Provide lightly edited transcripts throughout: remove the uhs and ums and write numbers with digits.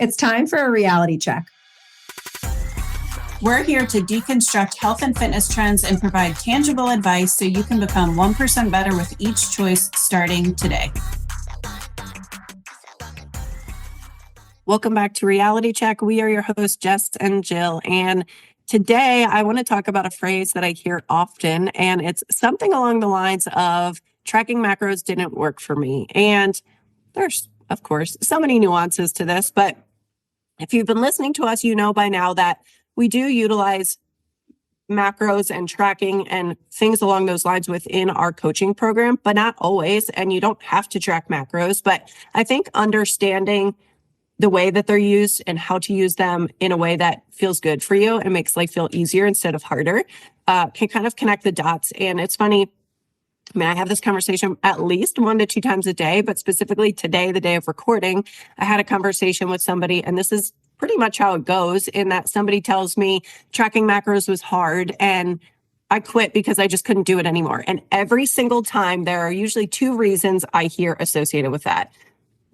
It's time for a reality check. We're here to deconstruct health and fitness trends and provide tangible advice so you can become 1% better with each choice starting today. Welcome back to Reality Check. We are your hosts, Jess and Jill. And today I want to talk about a phrase that I hear often, and it's something along the lines of tracking macros didn't work for me. And there's, of course, so many nuances to this, but if you've been listening to us, you know by now that we do utilize macros and tracking and things along those lines within our coaching program, but not always. And you don't have to track macros. But I think understanding the way that they're used and how to use them in a way that feels good for you and makes life feel easier instead of harder can kind of connect the dots. And it's funny. I mean, I have this conversation at least 1 to 2 times a day, but specifically today, the day of recording, I had a conversation with somebody, and this is pretty much how it goes, in that somebody tells me tracking macros was hard and I quit because I just couldn't do it anymore. And every single time, there are usually 2 reasons I hear associated with that.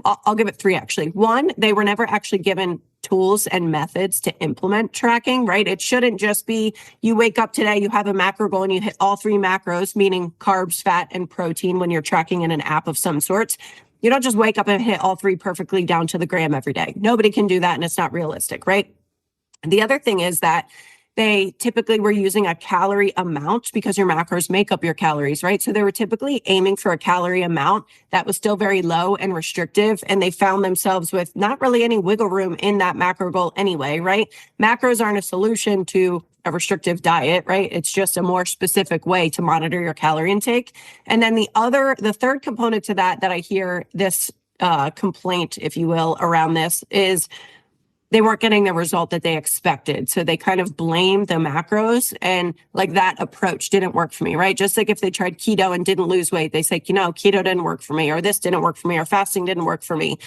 I'll give it 3, actually. 1, they were never actually given tools and methods to implement tracking, right? It shouldn't just be you wake up today, you have a macro goal and you hit all 3 macros, meaning carbs, fat, and protein when you're tracking in an app of some sorts. You don't just wake up and hit all 3 perfectly down to the gram every day. Nobody can do that, and it's not realistic, right? And the other thing is that they typically were using a calorie amount because your macros make up your calories, right? So they were typically aiming for a calorie amount that was still very low and restrictive. And they found themselves with not really any wiggle room in that macro goal anyway, right? Macros aren't a solution to a restrictive diet, right? It's just a more specific way to monitor your calorie intake. And then the third component to that I hear this complaint, if you will, around this is they weren't getting the result that they expected. So they kind of blamed the macros, and like that approach didn't work for me, right? Just like if they tried keto and didn't lose weight, they say, keto didn't work for me, or this didn't work for me, or fasting didn't work for me.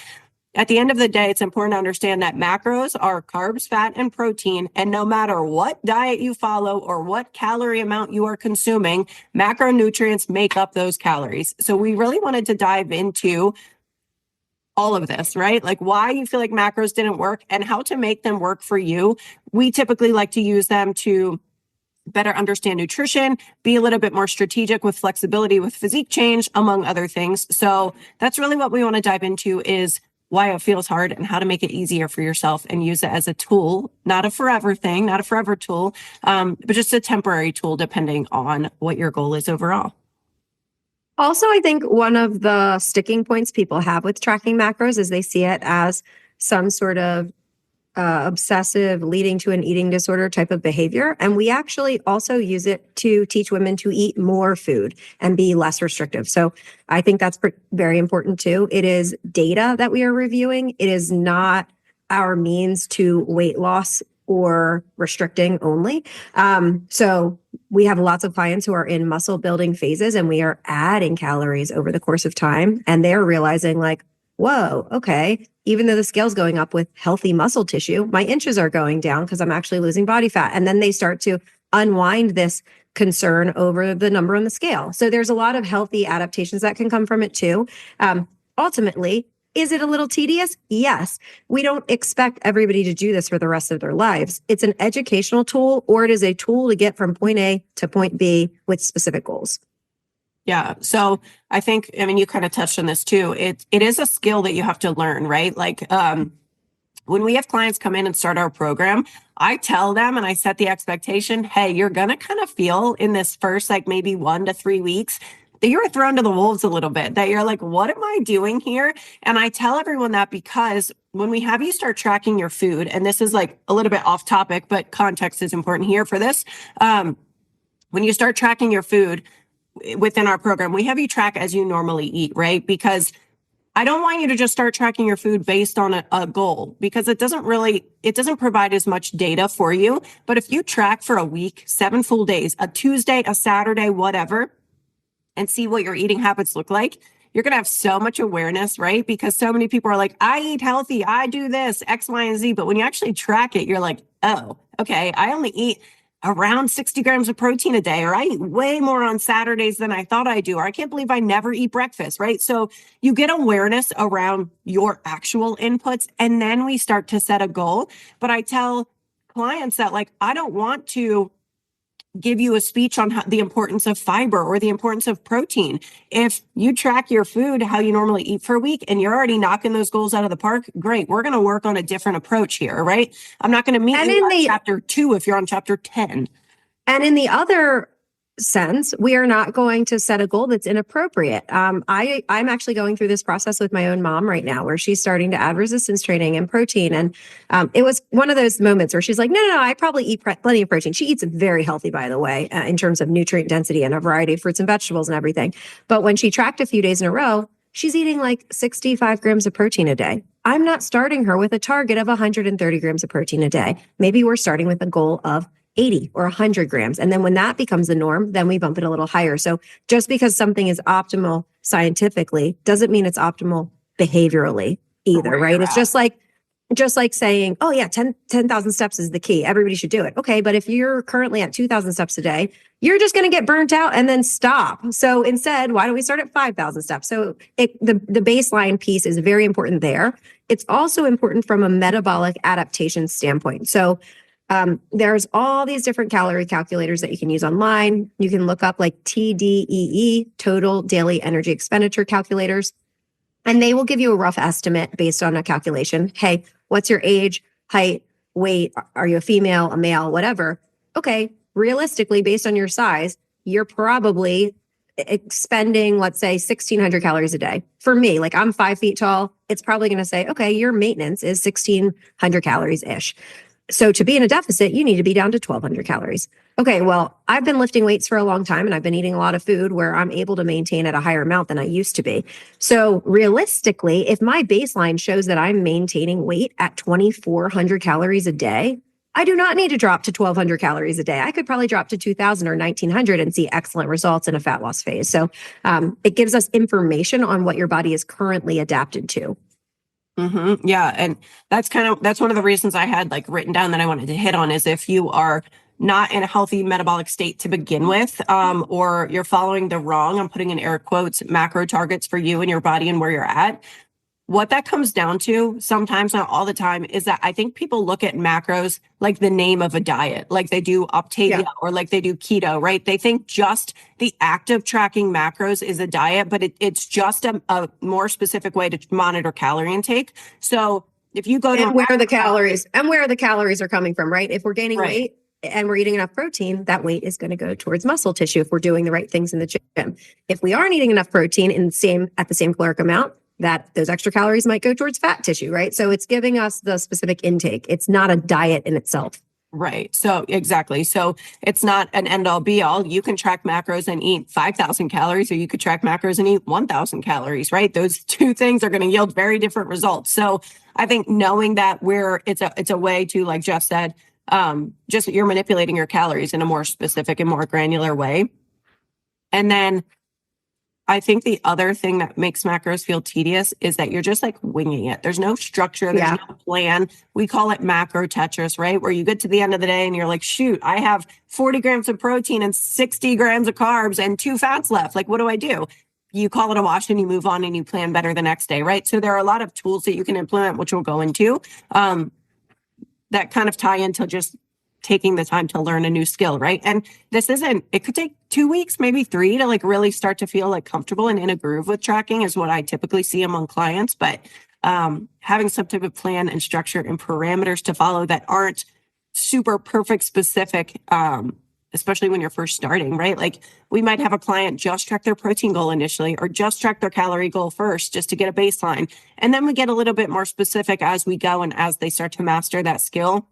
At the end of the day, it's important to understand that macros are carbs, fat, and protein. And no matter what diet you follow or what calorie amount you are consuming, macronutrients make up those calories. So we really wanted to dive into all of this, right? Like why you feel like macros didn't work and how to make them work for you. We typically like to use them to better understand nutrition, be a little bit more strategic with flexibility with physique change, among other things. So that's really what we want to dive into, is why it feels hard and how to make it easier for yourself and use it as a tool, not a forever thing, not a forever tool, but just a temporary tool depending on what your goal is overall. Also, I think one of the sticking points people have with tracking macros is they see it as some sort of obsessive leading to an eating disorder type of behavior. And we actually also use it to teach women to eat more food and be less restrictive. So I think that's very important too. It is data that we are reviewing. It is not our means to weight loss or restricting only. So we have lots of clients who are in muscle building phases, and we are adding calories over the course of time. And they're realizing like, whoa, okay, even though the scale's going up with healthy muscle tissue, my inches are going down because I'm actually losing body fat. And then they start to unwind this concern over the number on the scale. So there's a lot of healthy adaptations that can come from it too. Ultimately, is it a little tedious? Yes. We don't expect everybody to do this for the rest of their lives. It's an educational tool, or it is a tool to get from point A to point B with specific goals. Yeah. So I think, you kind of touched on this too. It is a skill that you have to learn, right? Like when we have clients come in and start our program, I tell them and I set the expectation, hey, you're going to kind of feel in this first, like maybe 1 to 3 weeks, that you're thrown to the wolves a little bit, that you're like, what am I doing here? And I tell everyone that because when we have you start tracking your food, and this is like a little bit off topic, but context is important here for this. When you start tracking your food within our program, we have you track as you normally eat, right? Because I don't want you to just start tracking your food based on a goal, because it doesn't provide as much data for you. But if you track for a week, 7 full days, a Tuesday, a Saturday, whatever, and see what your eating habits look like, you're going to have so much awareness, right? Because so many people are like, I eat healthy, I do this, X, Y, and Z. But when you actually track it, you're like, oh, okay, I only eat around 60 grams of protein a day, or I eat way more on Saturdays than I thought I do, or I can't believe I never eat breakfast, right? So you get awareness around your actual inputs, and then we start to set a goal. But I tell clients that, like, I don't want to give you a speech on the importance of fiber or the importance of protein. If you track your food, how you normally eat for a week, and you're already knocking those goals out of the park, great. We're going to work on a different approach here, right? I'm not going to meet you on chapter 2 if you're on chapter 10. And in the other sense, we are not going to set a goal that's inappropriate. I'm actually going through this process with my own mom right now, where she's starting to add resistance training and protein. And it was one of those moments where she's like, no, I probably eat plenty of protein. She eats very healthy, by the way, in terms of nutrient density and a variety of fruits and vegetables and everything. But when she tracked a few days in a row, she's eating like 65 grams of protein a day. I'm not starting her with a target of 130 grams of protein a day. Maybe we're starting with a goal of 80 or 100 grams. And then when that becomes the norm, then we bump it a little higher. So just because something is optimal scientifically doesn't mean it's optimal behaviorally either, right? It's just like saying, oh yeah, 10,000 steps is the key. Everybody should do it. Okay. But if you're currently at 2,000 steps a day, you're just going to get burnt out and then stop. So instead, why don't we start at 5,000 steps? So the baseline piece is very important there. It's also important from a metabolic adaptation standpoint. So there's all these different calorie calculators that you can use online. You can look up like TDEE, total daily energy expenditure calculators, and they will give you a rough estimate based on a calculation. Hey, what's your age, height, weight? Are you a female, a male, whatever? Okay, realistically, based on your size, you're probably expending, let's say, 1,600 calories a day. For me, like I'm 5 feet tall, it's probably going to say, okay, your maintenance is 1,600 calories-ish. So to be in a deficit, you need to be down to 1,200 calories. Okay, well, I've been lifting weights for a long time and I've been eating a lot of food where I'm able to maintain at a higher amount than I used to be. So realistically, if my baseline shows that I'm maintaining weight at 2,400 calories a day, I do not need to drop to 1,200 calories a day. I could probably drop to 2,000 or 1,900 and see excellent results in a fat loss phase. So it gives us information on what your body is currently adapted to. Mm-hmm. Yeah. And that's one of the reasons I had like written down that I wanted to hit on is if you are not in a healthy metabolic state to begin with, or you're following the wrong, I'm putting in air quotes, macro targets for you and your body and where you're at. What that comes down to, sometimes, not all the time, is that I think people look at macros like the name of a diet, like they do Optavia or like they do keto, right? They think just the act of tracking macros is a diet, but it's just a more specific way to monitor calorie intake. So if you go to where the calories are coming from, right? If we're gaining weight and we're eating enough protein, that weight is going to go towards muscle tissue if we're doing the right things in the gym. If we aren't eating enough protein at the same caloric amount, that those extra calories might go towards fat tissue, right? So it's giving us the specific intake. It's not a diet in itself. Right. So exactly. So it's not an end all be all. You can track macros and eat 5,000 calories, or you could track macros and eat 1,000 calories, right? Those two things are going to yield very different results. So I think knowing that it's a way to, like Jeff said, just you're manipulating your calories in a more specific and more granular way. And then I think the other thing that makes macros feel tedious is that you're just like winging it. There's no structure. There's no plan. We call it macro Tetris, right? Where you get to the end of the day and you're like, shoot, I have 40 grams of protein and 60 grams of carbs and 2 fats left. Like, what do I do? You call it a wash and you move on and you plan better the next day, right? So there are a lot of tools that you can implement, which we'll go into, that kind of tie into just taking the time to learn a new skill, right? And it could take 2 weeks, maybe 3 to like really start to feel like comfortable and in a groove with tracking is what I typically see among clients. But having some type of plan and structure and parameters to follow that aren't super perfect specific, especially when you're first starting, right? Like we might have a client just track their protein goal initially, or just track their calorie goal first, just to get a baseline. And then we get a little bit more specific as we go and as they start to master that skill.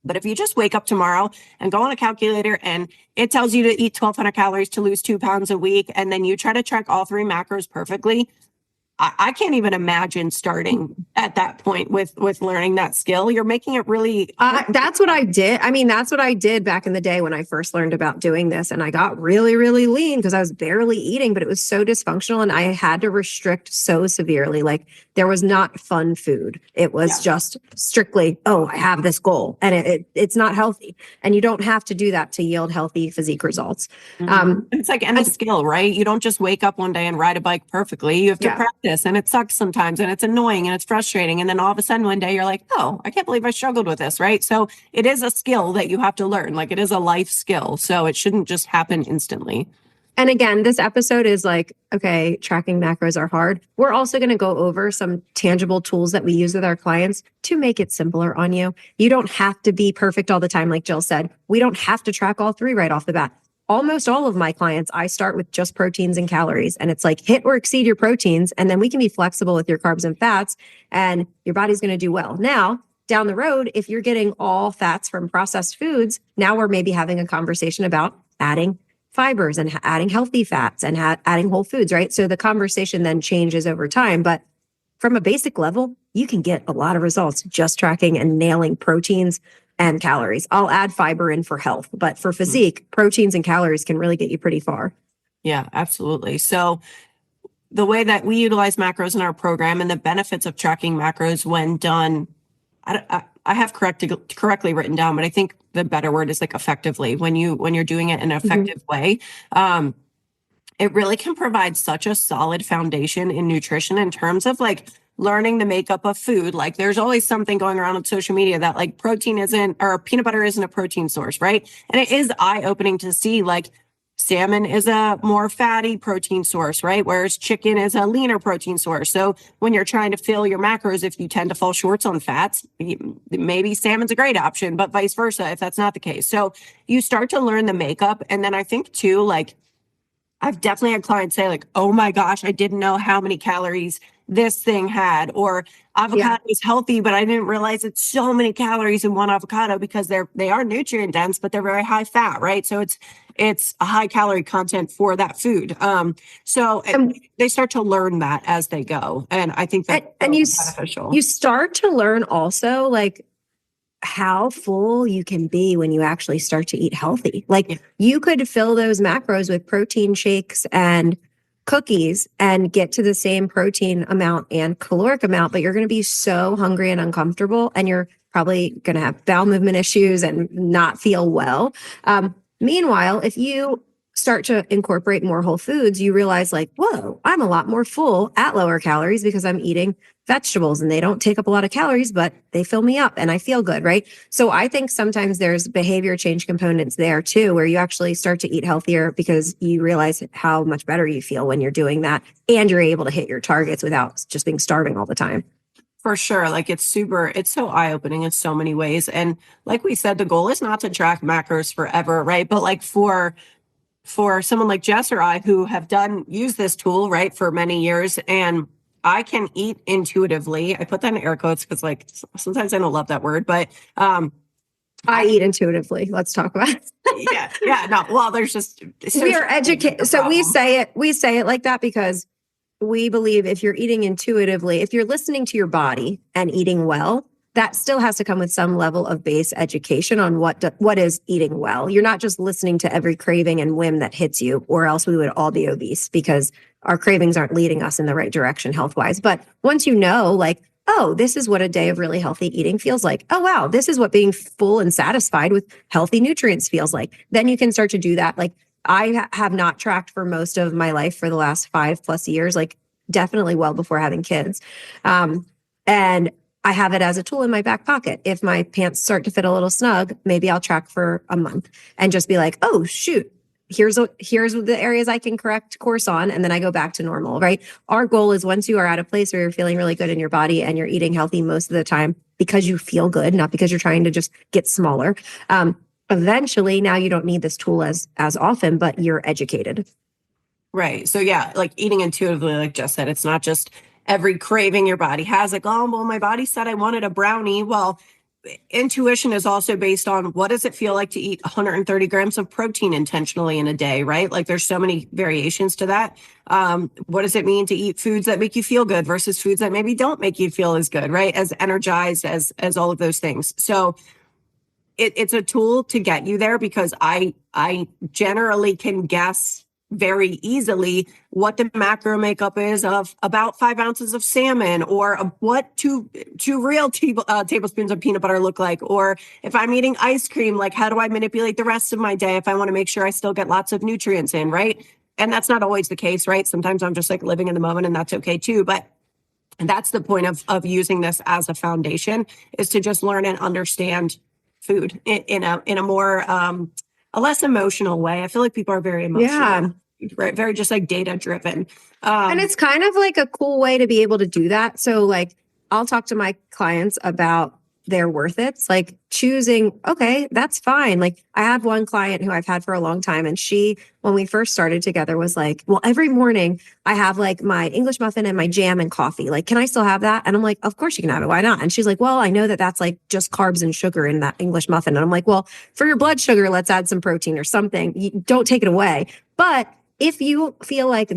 But if you just wake up tomorrow and go on a calculator and it tells you to eat 1,200 calories to lose 2 pounds a week, and then you try to track all 3 macros perfectly, I can't even imagine starting at that point with learning that skill. You're making it really That's what I did. I mean, that's what I did back in the day when I first learned about doing this. And I got really, really lean because I was barely eating, but it was so dysfunctional and I had to restrict so severely. Like there was not fun food. It was just strictly, oh, I have this goal and it's not healthy. And you don't have to do that to yield healthy physique results. And it's like any skill, right? You don't just wake up one day and ride a bike perfectly. You have to practice, and it sucks sometimes, and it's annoying and it's frustrating. And then all of a sudden one day you're like, oh, I can't believe I struggled with this, right? So it is a skill that you have to learn. Like it is a life skill. So it shouldn't just happen instantly. And again, this episode is like, okay, tracking macros are hard. We're also going to go over some tangible tools that we use with our clients to make it simpler on you. You don't have to be perfect all the time. Like Jill said, we don't have to track all three right off the bat. Almost all of my clients, I start with just proteins and calories. And it's like hit or exceed your proteins. And then we can be flexible with your carbs and fats and your body's going to do well. Now, down the road, if you're getting all fats from processed foods, now we're maybe having a conversation about adding fibers and adding healthy fats and adding whole foods, right? So the conversation then changes over time. But from a basic level, you can get a lot of results just tracking and nailing proteins and calories. I'll add fiber in for health, but for physique, proteins and calories can really get you pretty far. Yeah, absolutely. So the way that we utilize macros in our program and the benefits of tracking macros when done, I have correctly written down, but I think the better word is like effectively when you're doing it in an effective way. It really can provide such a solid foundation in nutrition in terms of like learning the makeup of food. Like there's always something going around on social media that like protein isn't, or peanut butter isn't a protein source, right? And it is eye-opening to see like salmon is a more fatty protein source, right? Whereas chicken is a leaner protein source. So when you're trying to fill your macros, if you tend to fall short on fats, maybe salmon's a great option, but vice versa if that's not the case. So you start to learn the makeup. And then I think too, like I've definitely had clients say like, oh my gosh, I didn't know how many calories this thing had, or avocado is healthy, but I didn't realize it's so many calories in one avocado because they are nutrient dense, but they're very high fat, right? So it's a high calorie content for that food. So they start to learn that as they go. And I think that's beneficial. You start to learn also like how full you can be when you actually start to eat healthy. Like you could fill those macros with protein shakes and cookies and get to the same protein amount and caloric amount, but you're going to be so hungry and uncomfortable and you're probably going to have bowel movement issues and not feel well. Meanwhile, if you start to incorporate more whole foods, you realize like, whoa, I'm a lot more full at lower calories because I'm eating vegetables and they don't take up a lot of calories, but they fill me up and I feel good, right? So I think sometimes there's behavior change components there too, where you actually start to eat healthier because you realize how much better you feel when you're doing that and you're able to hit your targets without just being starving all the time. For sure. Like it's so eye-opening in so many ways. And like we said, the goal is not to track macros forever, right? But like for someone like Jess or I who have used this tool, right, for many years, and I can eat intuitively. I put that in air quotes because like sometimes I don't love that word, but I eat intuitively. Let's talk about it. yeah. No, well, we are educated. So we say it like that because we believe if you're eating intuitively, if you're listening to your body and eating well, that still has to come with some level of base education on what is eating well. You're not just listening to every craving and whim that hits you, or else we would all be obese because our cravings aren't leading us in the right direction health-wise. But once you know, like, oh, this is what a day of really healthy eating feels like. Oh, wow, this is what being full and satisfied with healthy nutrients feels like. Then you can start to do that. Like I have not tracked for most of my life for the last 5+ years, like definitely well before having kids. And I have it as a tool in my back pocket. If my pants start to fit a little snug, maybe I'll track for a month and just be like, oh, shoot, here's the areas I can correct course on. And then I go back to normal, right? Our goal is once you are at a place where you're feeling really good in your body and you're eating healthy most of the time because you feel good, not because you're trying to just get smaller. Eventually, now you don't need this tool as often, but you're educated. Right. So yeah, like eating intuitively, like Jess said, it's not just every craving your body has, like, oh, well, my body said I wanted a brownie. Well, intuition is also based on what does it feel like to eat 130 grams of protein intentionally in a day, right? Like there's so many variations to that. What does it mean to eat foods that make you feel good versus foods that maybe don't make you feel as good, right? As energized as all of those things. So it's a tool to get you there, because I generally can guess very easily what the macro makeup is of about 5 ounces of salmon, or what two real tablespoons of peanut butter look like. Or if I'm eating ice cream, like how do I manipulate the rest of my day if I want to make sure I still get lots of nutrients in, right? And that's not always the case, right? Sometimes I'm just like living in the moment, and that's okay too. But that's the point of using this as a foundation, is to just learn and understand food in a more a less emotional way. I feel like people are very emotional, right? Very just like data driven. And it's kind of like a cool way to be able to do that. So like I'll talk to my clients about their worth it's, like choosing, okay, that's fine. Like I have one client who I've had for a long time, and she, when we first started together, was like, well, every morning I have like my English muffin and my jam and coffee. Like, can I still have that? And I'm like, of course you can have it. Why not? And she's like, well, I know that that's like just carbs and sugar in that English muffin. And I'm like, well, for your blood sugar, let's add some protein or something. You don't take it away. But if you feel like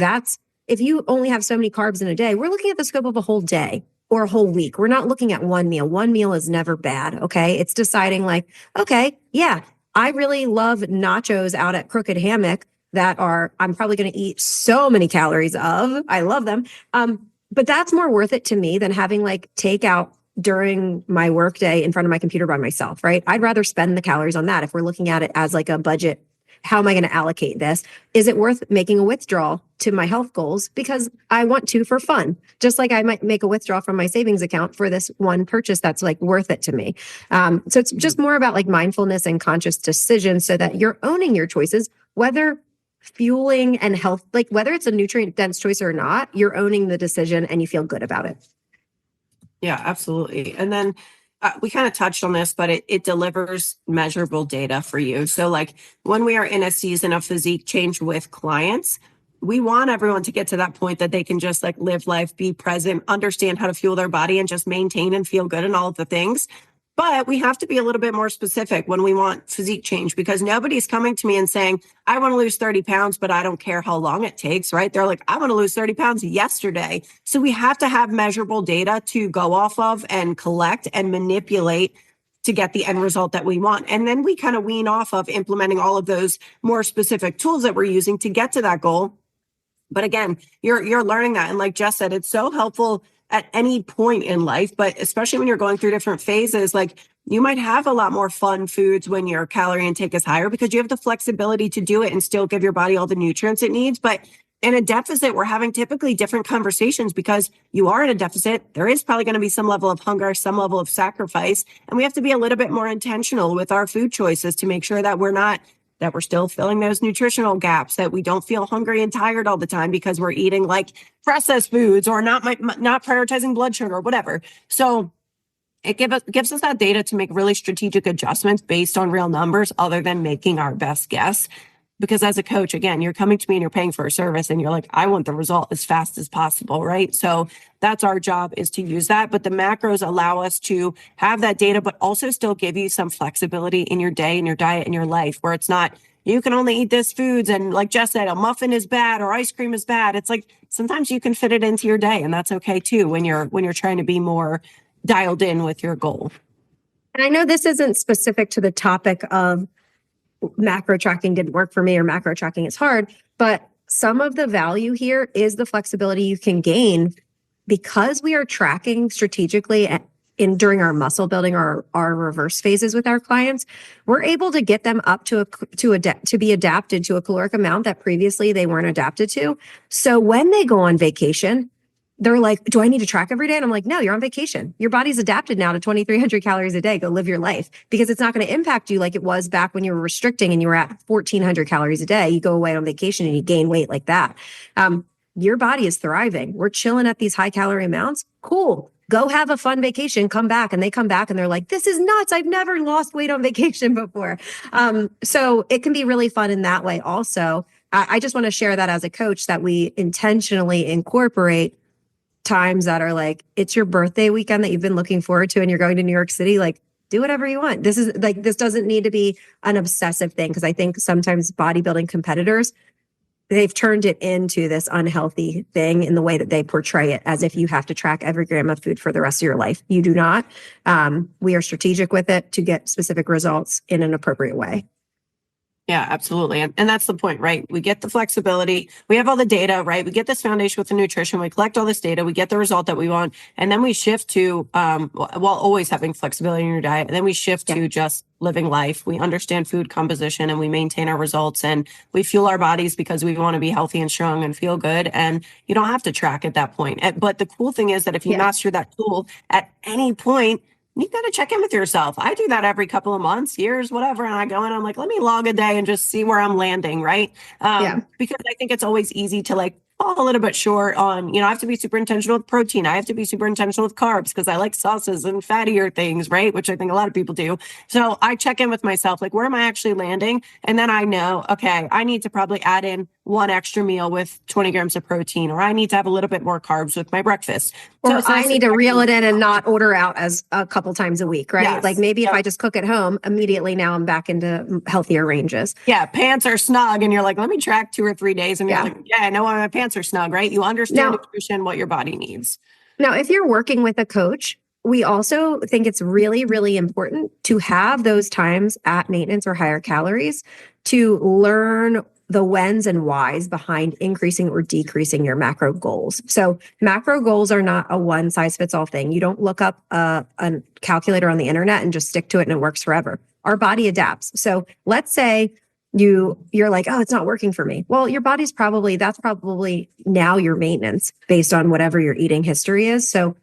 if you only have so many carbs in a day, we're looking at the scope of a whole day or a whole week. We're not looking at one meal. One meal is never bad. Okay. It's deciding like, okay, yeah, I really love nachos out at Crooked Hammock that I'm probably going to eat so many calories of. I love them. But that's more worth it to me than having like takeout during my workday in front of my computer by myself, right? I'd rather spend the calories on that if we're looking at it as like a budget. How am I going to allocate this? Is it worth making a withdrawal to my health goals because I want to for fun? Just like I might make a withdrawal from my savings account for this one purchase that's like worth it to me. So it's just more about like mindfulness and conscious decisions so that you're owning your choices, whether fueling and health, like whether it's a nutrient dense choice or not, you're owning the decision and you feel good about it. Yeah, absolutely. And then we kind of touched on this, but it delivers measurable data for you. So like when we are in a season of physique change with clients, we want everyone to get to that point that they can just like live life, be present, understand how to fuel their body, and just maintain and feel good and all of the things. But we have to be a little bit more specific when we want physique change, because nobody's coming to me and saying, I want to lose 30 pounds, but I don't care how long it takes, right? They're like, I want to lose 30 pounds yesterday. So we have to have measurable data to go off of and collect and manipulate to get the end result that we want. And then we kind of wean off of implementing all of those more specific tools that we're using to get to that goal. But again, you're learning that. And like Jess said, it's so helpful at any point in life, but especially when you're going through different phases. Like you might have a lot more fun foods when your calorie intake is higher, because you have the flexibility to do it and still give your body all the nutrients it needs. But in a deficit, we're having typically different conversations, because you are in a deficit. There is probably going to be some level of hunger, some level of sacrifice. And we have to be a little bit more intentional with our food choices to make sure that we're still filling those nutritional gaps, that we don't feel hungry and tired all the time because we're eating like processed foods or not prioritizing blood sugar or whatever. So it gives us that data to make really strategic adjustments based on real numbers, other than making our best guess. Because as a coach, again, you're coming to me and you're paying for a service and you're like, I want the result as fast as possible, right? So that's our job, is to use that. But the macros allow us to have that data, but also still give you some flexibility in your day and your diet and your life, where it's not, you can only eat this foods. And like Jess said, a muffin is bad or ice cream is bad. It's like, sometimes you can fit it into your day, and that's okay too, when you're trying to be more dialed in with your goal. And I know this isn't specific to the topic of macro tracking didn't work for me or macro tracking is hard, but some of the value here is the flexibility you can gain because we are tracking strategically during our muscle building or our reverse phases with our clients. We're able to get them up to be adapted to a caloric amount that previously they weren't adapted to. So when they go on vacation, they're like, do I need to track every day? And I'm like, no, you're on vacation. Your body's adapted now to 2,300 calories a day. Go live your life, because it's not going to impact you like it was back when you were restricting and you were at 1,400 calories a day. You go away on vacation and you gain weight like that. Your body is thriving. We're chilling at these high calorie amounts. Cool. Go have a fun vacation, come back. And they come back and they're like, this is nuts. I've never lost weight on vacation before. So it can be really fun in that way also. I just want to share that as a coach, that we intentionally incorporate times that are like, it's your birthday weekend that you've been looking forward to and you're going to New York City. Like, do whatever you want. This is like, this doesn't need to be an obsessive thing. Cause I think sometimes bodybuilding competitors, they've turned it into this unhealthy thing in the way that they portray it, as if you have to track every gram of food for the rest of your life. You do not. We are strategic with it to get specific results in an appropriate way. Yeah, absolutely. And that's the point, right? We get the flexibility. We have all the data, right? We get this foundation with the nutrition. We collect all this data. We get the result that we want. And then we shift to, while always having flexibility in your diet, and then we shift to just living life. We understand food composition and we maintain our results, and we fuel our bodies because we want to be healthy and strong and feel good. And you don't have to track at that point. But the cool thing is that if you master that tool at any point, you got to check in with yourself. I do that every couple of months, years, whatever. And I go in, I'm like, let me log a day and just see where I'm landing. Right. Because I think it's always easy to like fall a little bit short on, I have to be super intentional with protein. I have to be super intentional with carbs because I like sauces and fattier things, right? Which I think a lot of people do. So I check in with myself, like, where am I actually landing? And then I know, okay, I need to probably add in one extra meal with 20 grams of protein, or I need to have a little bit more carbs with my breakfast. Or I need to reel it in and not order out as a couple times a week, right? Yes. Like maybe if I just cook at home, immediately now I'm back into healthier ranges. Yeah, pants are snug and you're like, let me track 2 or 3 days. And you're like, yeah, I know why my pants are snug, right? You understand nutrition, what your body needs. Now, if you're working with a coach, we also think it's really, really important to have those times at maintenance or higher calories to learn the whens and whys behind increasing or decreasing your macro goals. So macro goals are not a one size fits all thing. You don't look up a calculator on the internet and just stick to it and it works forever. Our body adapts. So let's say you're like, oh, it's not working for me. Well, your body's that's probably now your maintenance based on whatever your eating history is. So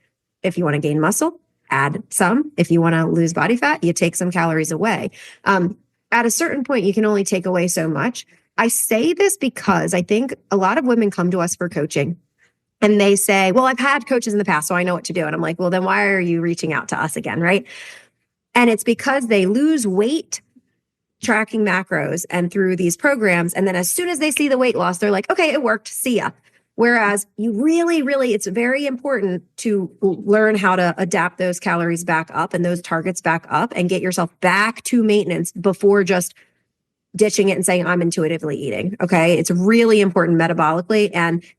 if you want to gain muscle, add some. If you want to lose body fat, you take some calories away. At a certain point, you can only take away so much. I say this because I think a lot of women come to us for coaching and they say, well, I've had coaches in the past, so I know what to do. And I'm like, well, then why are you reaching out to us again, right? And it's because they lose weight tracking macros and through these programs. And then as soon as they see the weight loss, they're like, okay, it worked. See ya. Whereas you really, it's very important to learn how to adapt those calories back up and those targets back up and get yourself back to maintenance before just ditching it and saying, I'm intuitively eating. Okay. It's really important metabolically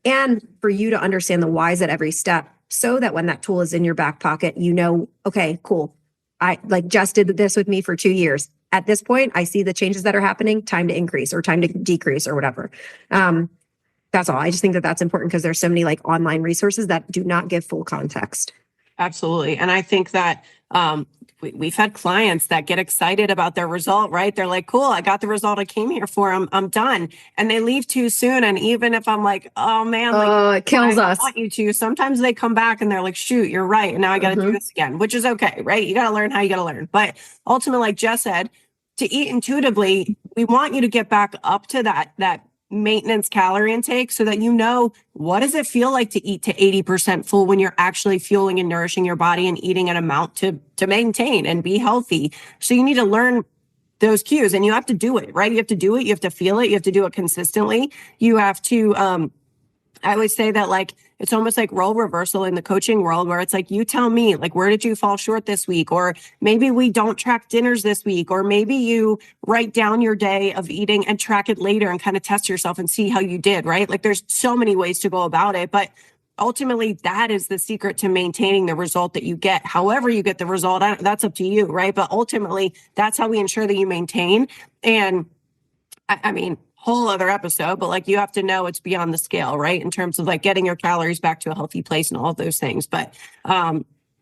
and for you to understand the whys at every step so that when that tool is in your back pocket, okay, cool. I like just did this with me for 2 years. At this point, I see the changes that are happening, time to increase or time to decrease or whatever. That's all. I just think that that's important because there's so many like online resources that do not give full context. Absolutely. And I think that we've had clients that get excited about their result, right? They're like, cool, I got the result I came here for. I'm done. And they leave too soon. And even if I'm like, oh man, it kills us. I want you to, sometimes they come back and they're like, shoot, you're right. And now I got to do this again, which is okay, right? You got to learn how you got to learn. But ultimately, like Jess said, to eat intuitively, we want you to get back up to that maintenance calorie intake so that what does it feel like to eat to 80% full when you're actually fueling and nourishing your body and eating an amount to maintain and be healthy. So you need to learn those cues and you have to do it, right? You have to do it. You have to feel it. You have to do it consistently. You have to, I always say that like, it's almost like role reversal in the coaching world where it's like, you tell me, like, where did you fall short this week? Or maybe we don't track dinners this week, or maybe you write down your day of eating and track it later and kind of test yourself and see how you did, right? Like there's so many ways to go about it, but ultimately that is the secret to maintaining the result that you get. However you get the result, that's up to you, right? But ultimately that's how we ensure that you maintain. And I mean, whole other episode, but like you have to know it's beyond the scale, right? In terms of like getting your calories back to a healthy place and all of those things. But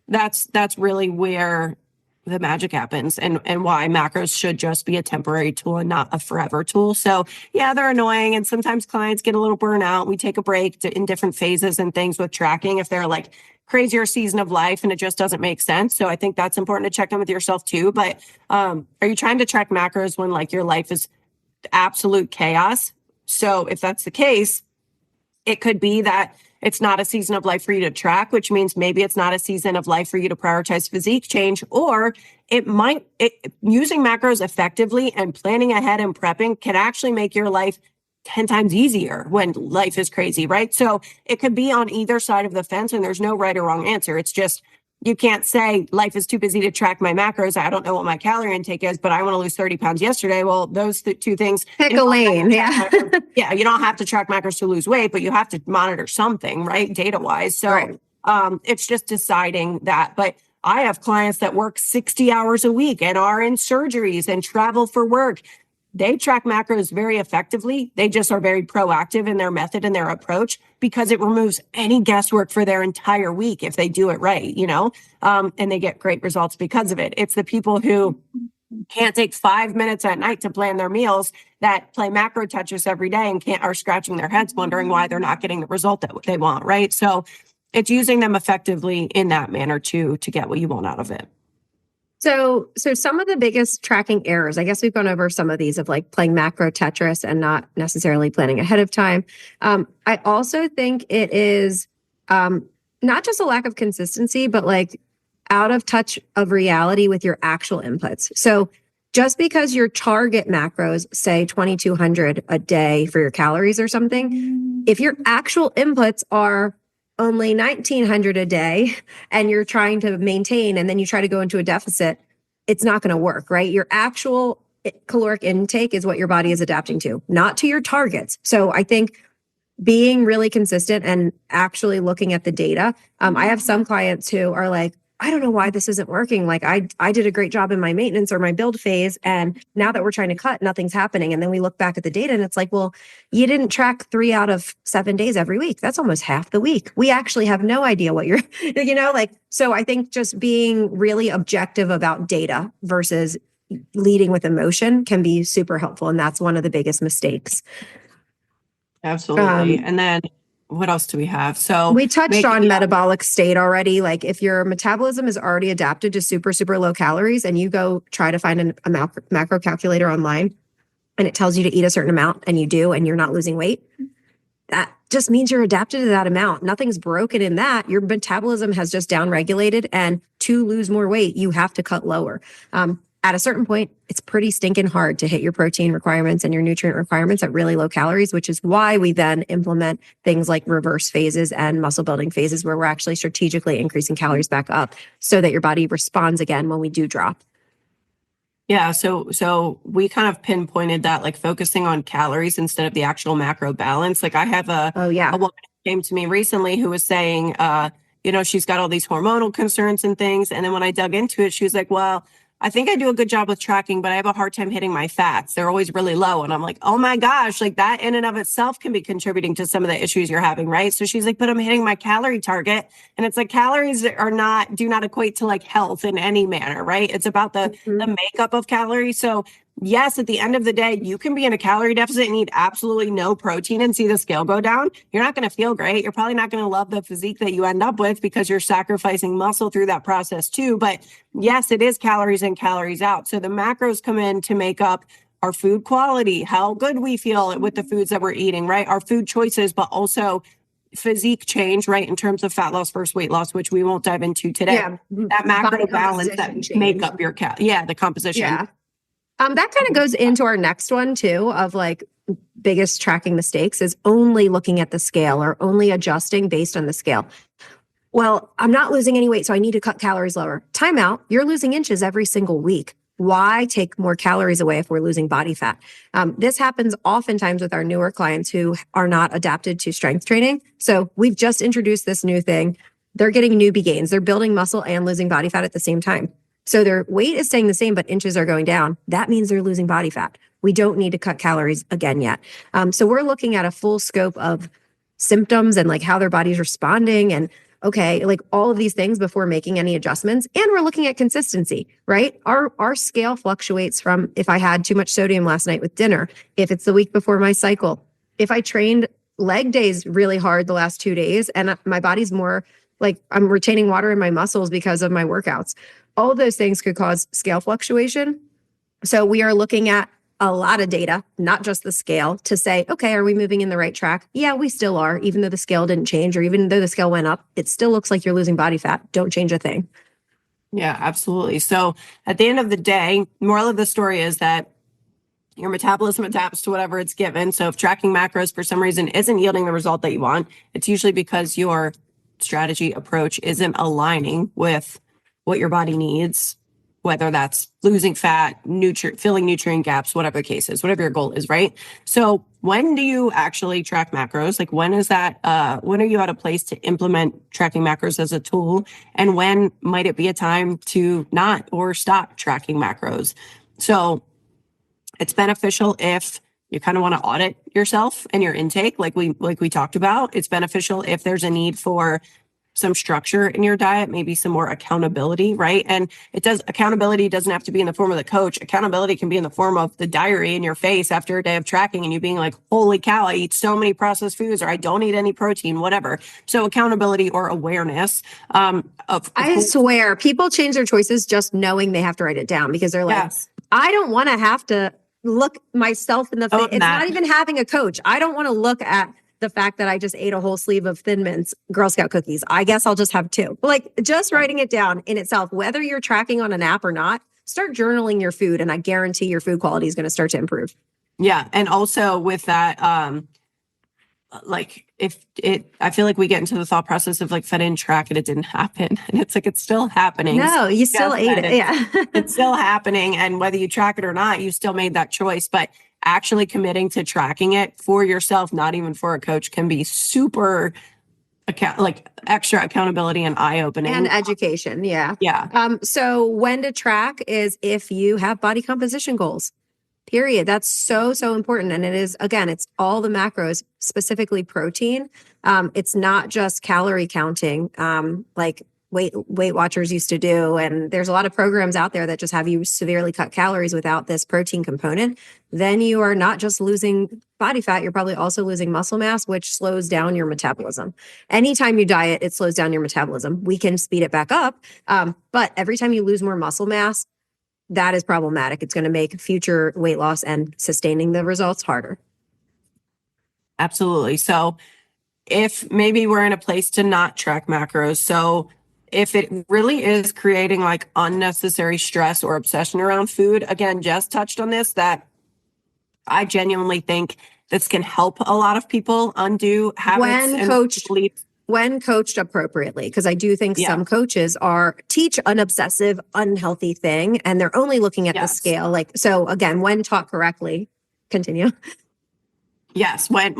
that's really where the magic happens and why macros should just be a temporary tool and not a forever tool. So yeah, they're annoying. And sometimes clients get a little burnout. We take a break in different phases and things with tracking if they're like crazier season of life and it just doesn't make sense. So I think that's important to check in with yourself too. But are you trying to track macros when like your life is absolute chaos? So if that's the case, it could be that it's not a season of life for you to track, which means maybe it's not a season of life for you to prioritize physique change, or using macros effectively and planning ahead and prepping can actually make your life 10 times easier when life is crazy, right? So it could be on either side of the fence and there's no right or wrong answer. It's just you can't say life is too busy to track my macros. I don't know what my calorie intake is, but I want to lose 30 pounds yesterday. Well, those two things. Pick a lane. Yeah. Yeah. You don't have to track macros to lose weight, but you have to monitor something, right? Data wise. So Right. it's just deciding that. But I have clients that work 60 hours a week and are in surgeries and travel for work. They track macros very effectively. They just are very proactive in their method and their approach because it removes any guesswork for their entire week if they do it right, and they get great results because of it. It's the people who can't take 5 minutes at night to plan their meals that play macro Tetris every day and are scratching their heads wondering why they're not getting the result that they want, right? So it's using them effectively in that manner to get what you want out of it. So some of the biggest tracking errors, I guess we've gone over some of these of like playing macro Tetris and not necessarily planning ahead of time. I also think it is not just a lack of consistency, but like out of touch of reality with your actual inputs. So just because your target macros say 2,200 a day for your calories or something, if your actual inputs are only 1,900 a day and you're trying to maintain and then you try to go into a deficit, it's not going to work, right? Your actual caloric intake is what your body is adapting to, not to your targets. So I think being really consistent and actually looking at the data. I have some clients who are like, I don't know why this isn't working. Like I did a great job in my maintenance or my build phase. And now that we're trying to cut, nothing's happening. And then we look back at the data and it's like, well, you didn't track 3 out of 7 days every week. That's almost half the week. We actually have no idea what you're, so I think just being really objective about data versus leading with emotion can be super helpful. And that's one of the biggest mistakes. Absolutely. And then what else do we have? So we touched on metabolic state already. Like if your metabolism is already adapted to super, super low calories and you go try to find a macro calculator online and it tells you to eat a certain amount and you do, and you're not losing weight, that just means you're adapted to that amount. Nothing's broken in that. Your metabolism has just downregulated, and to lose more weight, you have to cut lower. At a certain point, it's pretty stinking hard to hit your protein requirements and your nutrient requirements at really low calories, which is why we then implement things like reverse phases and muscle building phases where we're actually strategically increasing calories back up so that your body responds again when we do drop. Yeah. So we kind of pinpointed that, like focusing on calories instead of the actual macro balance. Like I have a woman who came to me recently who was saying, she's got all these hormonal concerns and things. And then when I dug into it, she was like, well, I think I do a good job with tracking, but I have a hard time hitting my fats. They're always really low. And I'm like, oh my gosh, like that in and of itself can be contributing to some of the issues you're having, right? So she's like, but I'm hitting my calorie target. And it's like calories do not equate to like health in any manner, right? It's about the makeup of calories. So yes, at the end of the day, you can be in a calorie deficit and eat absolutely no protein and see the scale go down. You're not going to feel great. You're probably not going to love the physique that you end up with because you're sacrificing muscle through that process too. But yes, it is calories in, calories out. So the macros come in to make up our food quality, how good we feel with the foods that we're eating, right? Our food choices, but also physique change, right? In terms of fat loss versus weight loss, which we won't dive into today. Yeah. That macro balance that make up your the composition. Yeah. That kind of goes into our next one too, of like biggest tracking mistakes is only looking at the scale or only adjusting based on the scale. Well, I'm not losing any weight, so I need to cut calories lower. Time out. You're losing inches every single week. Why take more calories away if we're losing body fat? This happens oftentimes with our newer clients who are not adapted to strength training. So we've just introduced this new thing. They're getting newbie gains. They're building muscle and losing body fat at the same time. So their weight is staying the same, but inches are going down. That means they're losing body fat. We don't need to cut calories again yet. So we're looking at a full scope of symptoms and like how their body's responding and like all of these things before making any adjustments. And we're looking at consistency, right? Our scale fluctuates from if I had too much sodium last night with dinner, if it's the week before my cycle, if I trained leg days really hard the last 2 days and my body's more like I'm retaining water in my muscles because of my workouts. All of those things could cause scale fluctuation. So we are looking at a lot of data, not just the scale, to say, okay, are we moving in the right track? Yeah, we still are. Even though the scale didn't change or even though the scale went up, it still looks like you're losing body fat. Don't change a thing. Yeah, absolutely. So at the end of the day, moral of the story is that your metabolism adapts to whatever it's given. So if tracking macros for some reason isn't yielding the result that you want, it's usually because you're strategy approach isn't aligning with what your body needs, whether that's losing fat, filling nutrient gaps, whatever the case is, whatever your goal is, right? So when do you actually track macros? Like when is that, when are you at a place to implement tracking macros as a tool? And when might it be a time to not or stop tracking macros? So it's beneficial if you kind of want to audit yourself and your intake, like we talked about. It's beneficial if there's a need for some structure in your diet, maybe some more accountability, right? And accountability doesn't have to be in the form of the coach. Accountability can be in the form of the diary in your face after a day of tracking and you being like, holy cow, I eat so many processed foods, or I don't eat any protein, whatever. So accountability or awareness. I swear people change their choices just knowing they have to write it down because they're like, Yes. I don't want to have to look myself in the face. It's not even having a coach. I don't want to look at the fact that I just ate a whole sleeve of Thin Mints Girl Scout cookies. I guess I'll just have two. Like just writing it down in itself, whether you're tracking on an app or not, start journaling your food and I guarantee your food quality is going to start to improve. Yeah. And also with that, like I feel like we get into the thought process of like, if I didn't track it, it didn't happen. And it's like, it's still happening. No, you still ate it. Yeah. It's still happening. And whether you track it or not, you still made that choice. But actually committing to tracking it for yourself, not even for a coach, can be super extra accountability and eye-opening. And education. Yeah. Yeah. So when to track is if you have body composition goals. Period. That's so important. And it is, again, it's all the macros, specifically protein. It's not just calorie counting, like Weight Watchers used to do. And there's a lot of programs out there that just have you severely cut calories without this protein component. Then you are not just losing body fat, you're probably also losing muscle mass, which slows down your metabolism. Anytime you diet, it slows down your metabolism. We can speed it back up. But every time you lose more muscle mass, that is problematic. It's going to make future weight loss and sustaining the results harder. Absolutely. So if maybe we're in a place to not track macros, so if it really is creating like unnecessary stress or obsession around food, again, Jess touched on this, that I genuinely think this can help a lot of people undo habits when coached appropriately, because I do think some coaches teach an obsessive, unhealthy thing, and they're only looking at the scale. Like, so again, when taught correctly, continue. Yes, when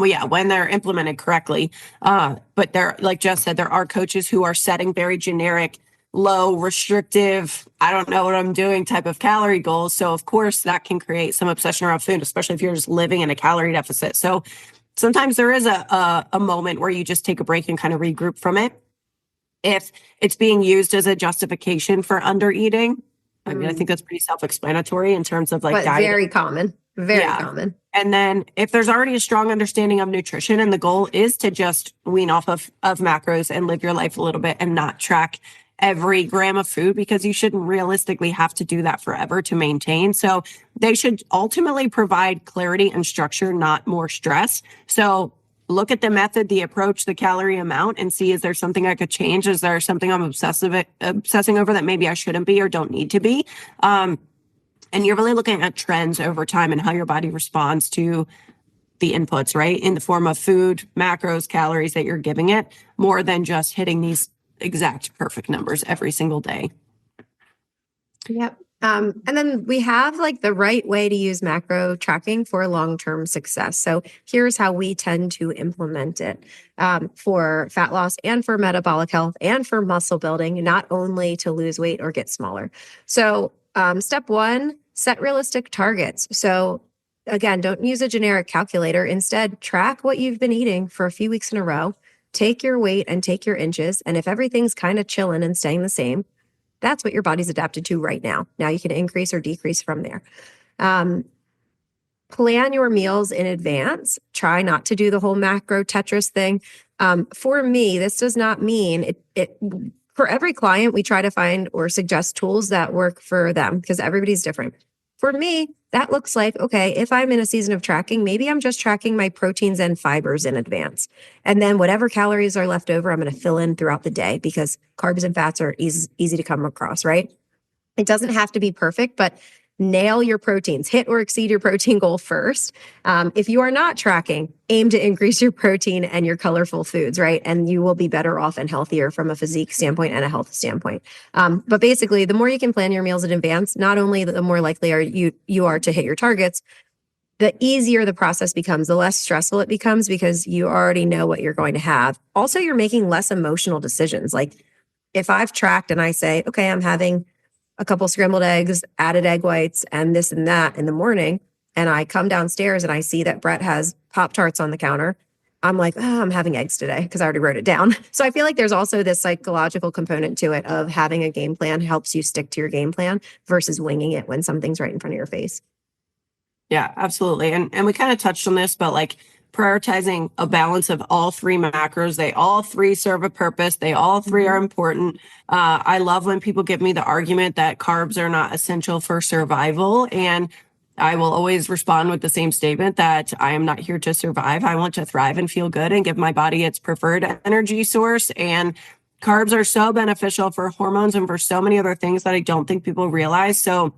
they're implemented correctly. But there, like Jess said, there are coaches who are setting very generic, low, restrictive, I don't know what I'm doing type of calorie goals. So of course that can create some obsession around food, especially if you're just living in a calorie deficit. So sometimes there is a moment where you just take a break and kind of regroup from it. If it's being used as a justification for under eating, I mean, I think that's pretty self-explanatory in terms of like diet. Very common. Very common. And then if there's already a strong understanding of nutrition and the goal is to just wean off of macros and live your life a little bit and not track every gram of food, because you shouldn't realistically have to do that forever to maintain. So they should ultimately provide clarity and structure, not more stress. So look at the method, the approach, the calorie amount, and see, is there something I could change? Is there something I'm obsessing over that maybe I shouldn't be or don't need to be? And you're really looking at trends over time and how your body responds to the inputs, right? In the form of food, macros, calories that you're giving it, more than just hitting these exact perfect numbers every single day. Yep. And then we have like the right way to use macro tracking for long-term success. So here's how we tend to implement it for fat loss and for metabolic health and for muscle building, not only to lose weight or get smaller. So step one, set realistic targets. So again, don't use a generic calculator. Instead, track what you've been eating for a few weeks in a row. Take your weight and take your inches. And if everything's kind of chilling and staying the same, that's what your body's adapted to right now. Now you can increase or decrease from there. Plan your meals in advance. Try not to do the whole macro Tetris thing. For me, this does not mean it. For every client, we try to find or suggest tools that work for them because everybody's different. For me, that looks like, okay, if I'm in a season of tracking, maybe I'm just tracking my proteins and fibers in advance. And then whatever calories are left over, I'm going to fill in throughout the day because carbs and fats are easy to come across, right? It doesn't have to be perfect, but nail your proteins, hit or exceed your protein goal first. If you are not tracking, aim to increase your protein and your colorful foods, right? And you will be better off and healthier from a physique standpoint and a health standpoint. But basically, the more you can plan your meals in advance, not only the more likely you are to hit your targets, the easier the process becomes, the less stressful it becomes because you already know what you're going to have. Also, you're making less emotional decisions. Like if I've tracked and I say, okay, I'm having a couple scrambled eggs, added egg whites, and this and that in the morning, and I come downstairs and I see that Brett has Pop-Tarts on the counter, I'm like, oh, I'm having eggs today because I already wrote it down. So I feel like there's also this psychological component to it of having a game plan helps you stick to your game plan versus winging it when something's right in front of your face. Yeah, absolutely. And we kind of touched on this, but like prioritizing a balance of all three macros, they all three serve a purpose. They all three are important. I love when people give me the argument that carbs are not essential for survival. And I will always respond with the same statement that I am not here to survive. I want to thrive and feel good and give my body its preferred energy source. And carbs are so beneficial for hormones and for so many other things that I don't think people realize. So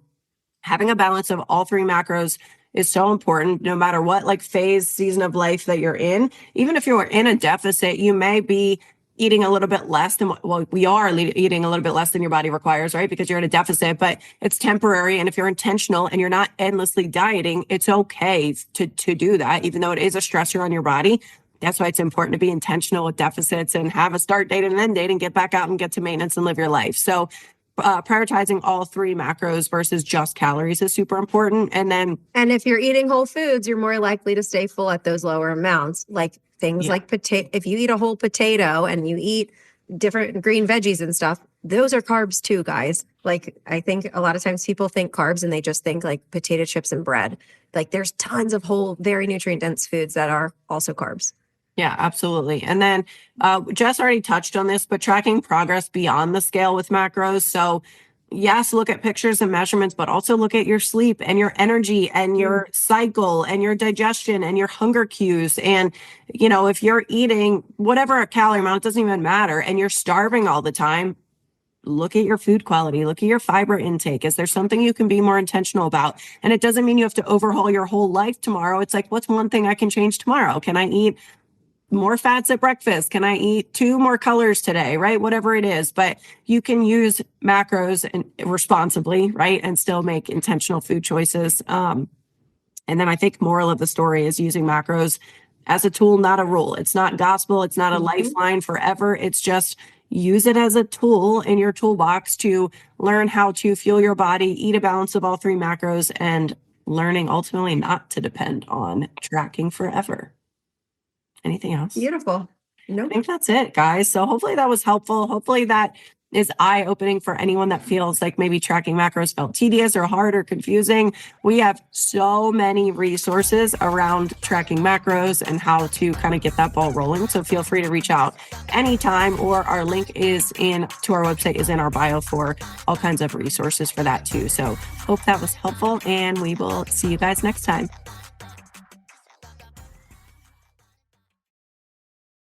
having a balance of all three macros is so important no matter what like phase, season of life that you're in. Even if you're in a deficit, you may be eating a little bit less than we are eating a little bit less than your body requires, right? Because you're in a deficit, but it's temporary. And if you're intentional and you're not endlessly dieting, it's okay to do that, even though it is a stressor on your body. That's why it's important to be intentional with deficits and have a start date and an end date and get back out and get to maintenance and live your life. So prioritizing all three macros versus just calories is super important. And if you're eating whole foods, you're more likely to stay full at those lower amounts. Like things like potato. If you eat a whole potato and you eat different green veggies and stuff, those are carbs too, guys. Like I think a lot of times people think carbs and they just think like potato chips and bread. Like there's tons of whole, very nutrient dense foods that are also carbs. Yeah, absolutely. And then Jess already touched on this, but tracking progress beyond the scale with macros. So yes, look at pictures and measurements, but also look at your sleep and your energy and your cycle and your digestion and your hunger cues. And, you know, if you're eating whatever a calorie amount, it doesn't even matter, and you're starving all the time, look at your food quality, look at your fiber intake. Is there something you can be more intentional about? And it doesn't mean you have to overhaul your whole life tomorrow. It's like, what's one thing I can change tomorrow? Can I eat more fats at breakfast? Can I eat 2 more colors today? Right? Whatever it is, but you can use macros and responsibly, right? And still make intentional food choices. And then I think moral of the story is using macros as a tool, not a rule. It's not gospel. It's not a lifeline forever. It's just use it as a tool in your toolbox to learn how to fuel your body, eat a balance of all three macros, and learning ultimately not to depend on tracking forever. Anything else? Beautiful. Nope. I think that's it, guys. So hopefully that was helpful. Hopefully that is eye-opening for anyone that feels like maybe tracking macros felt tedious or hard or confusing. We have so many resources around tracking macros and how to kind of get that ball rolling. So feel free to reach out anytime, or our link is to our website is in our bio for all kinds of resources for that too. So hope that was helpful, and we will see you guys next time.